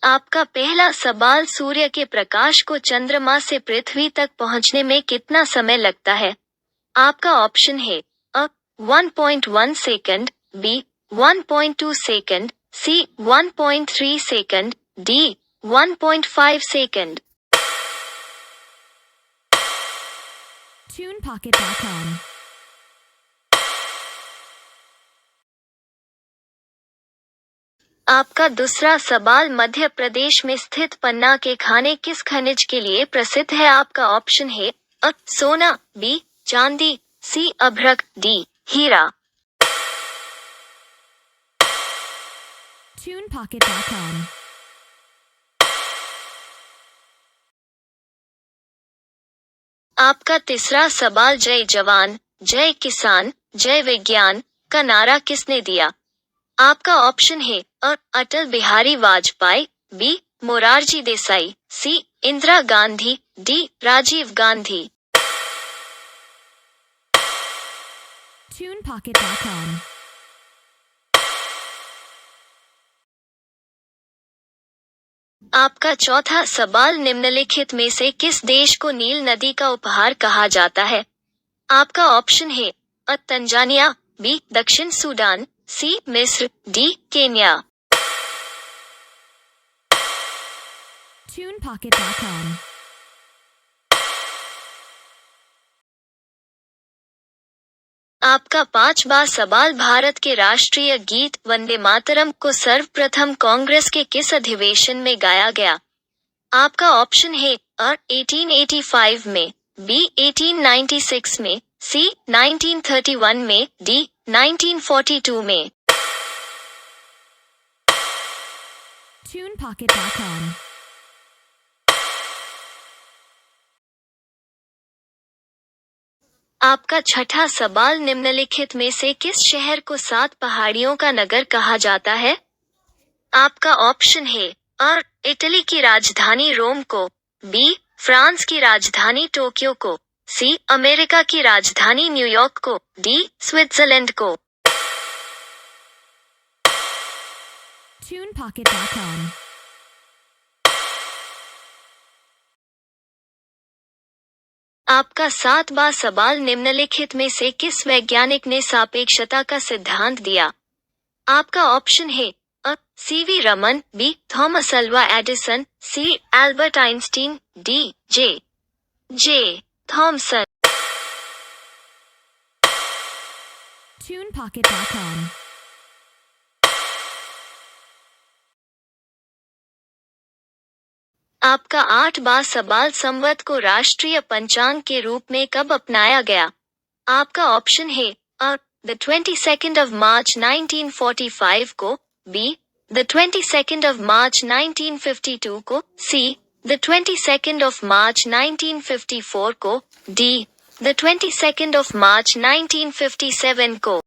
आपका पहला सवाल, सूर्य के प्रकाश को चंद्रमा से पृथ्वी तक पहुंचने में कितना समय लगता है? आपका ऑप्शन है अ 1.1 सेकंड, बी 1.2 सेकंड, सी 1.3 सेकंड, डी 1.5 सेकंड। TunePocket.com आपका दूसरा सवाल, मध्य प्रदेश में स्थित पन्ना के खाने किस खनिज के लिए प्रसिद्ध है? आपका ऑप्शन है अ सोना, बी चांदी, सी अभ्रक, डी हीरा। TunePocket.com आपका तीसरा सवाल, जय जवान जय किसान जय विज्ञान का नारा किसने दिया? आपका ऑप्शन है अ अटल बिहारी वाजपेयी, बी मोरारजी देसाई, सी इंदिरा गांधी, डी राजीव गांधी। TunePocket.com आपका चौथा सवाल, निम्नलिखित में से किस देश को नील नदी का उपहार कहा जाता है? आपका ऑप्शन है अ तंजानिया, बी दक्षिण सूडान, सी मिस्र, डी केन्या। TunePocket.com आपका पांचवा सवाल, भारत के राष्ट्रीय गीत वंदे मातरम को सर्वप्रथम कांग्रेस के किस अधिवेशन में गाया गया? आपका ऑप्शन है अ 1885 में, बी 1896 में, सी 1931 में, डी 1942 में। TunePocket.com आपका छठा सवाल, निम्नलिखित में से किस शहर को 7 पहाड़ियों का नगर कहा जाता है? आपका ऑप्शन है अ इटली की राजधानी रोम को, बी फ्रांस की राजधानी टोक्यो को, सी अमेरिका की राजधानी न्यूयॉर्क को, डी स्विट्जरलैंड को। TunePocket.com आपका सातवां सवाल, निम्नलिखित में से किस वैज्ञानिक ने सापेक्षता का सिद्धांत दिया? आपका ऑप्शन है A C V Raman, B Thomas Alva Edison, C Albert Einstein, D J Thomson. TunePocket.com आपका आठवां सवाल, संवत को राष्ट्रीय पंचांग के रूप में कब अपनाया गया? आपका ऑप्शन है अ द 22nd of March 1945 को, be the 22nd of March 1952 को, see the 22nd of March 1954 को, D the 22nd of March 1957 को।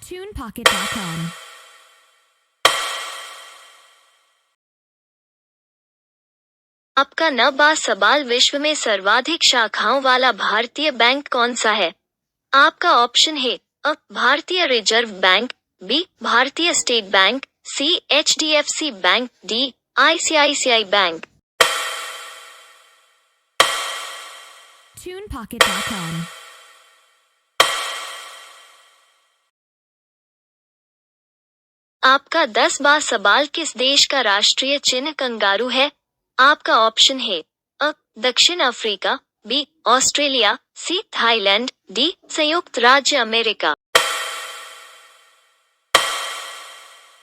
TunePocket.com आपका नौवां सवाल, विश्व में सर्वाधिक शाखाओं वाला भारतीय बैंक कौन सा है? आपका ऑप्शन है A Bharatiya Reserve Bank, B Bharatiya State Bank, C HDFC Bank, D ICICI Bank. TunePocket.com आपका 10वां सवाल, किस देश का राष्ट्रीय चिन्ह कंगारू है? आपका ऑप्शन है अ दक्षिण Africa, B Australia, C Thailand, D संयुक्त राज्य अमेरिका।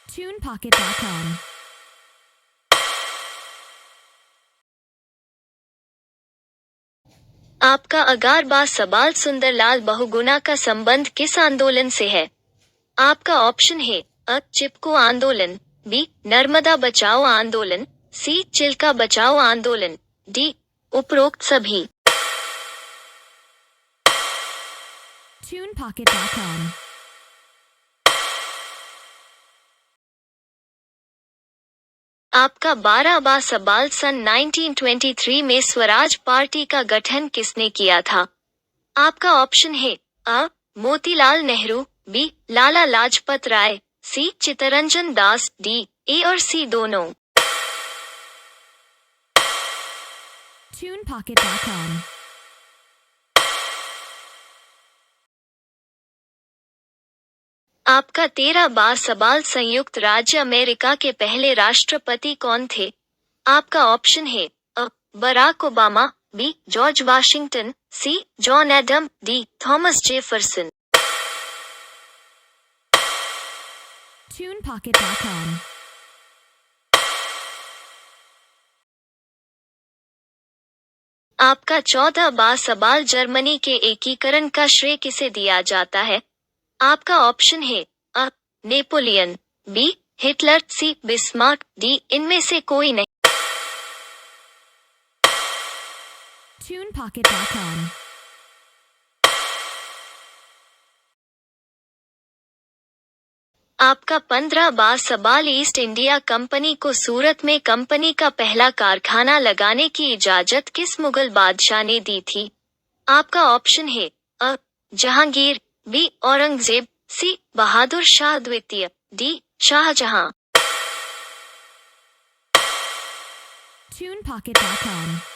TunePocket.com आपका 11वां सवाल, सुंदरलाल बहुगुणा का संबंध किस आंदोलन से है? आपका ऑप्शन है अ चिपको आंदोलन, बी नर्मदा बचाओ आंदोलन, सी चिल्का बचाओ आंदोलन, डी उपरोक्त सभी। TunePocket.com आपका 12वां सवाल, सन 1923 में स्वराज पार्टी का गठन किसने किया था? आपका ऑप्शन है A Motilal Nehru, B Lala Lajpat Rai, C Chittaranjan Das, D A और सी दोनों। TunePocket.com. आपका 13वां सवाल, संयुक्त राज्य अमेरिका के पहले राष्ट्रपति कौन थे? आपका ऑप्शन है A Barack Obama, B George Washington, C John Adam, D Thomas Jefferson. TunePocket.com. आपका 14वां सवाल, जर्मनी के एकीकरण का श्रेय किसे दिया जाता है? आपका ऑप्शन है अ नेपोलियन, बी हिटलर, सी बिस्मार्क, डी इनमें से कोई नहीं। TunePocket.com. आपका 15वां सवाल, ईस्ट इंडिया कंपनी को सूरत में कंपनी का पहला कारखाना लगाने की इजाजत किस मुगल बादशाह ने दी थी? आपका ऑप्शन है अ जहांगीर, बी औरंगजेब, सी बहादुर शाह द्वितीय, डी शाहजहां। TunePocket.com.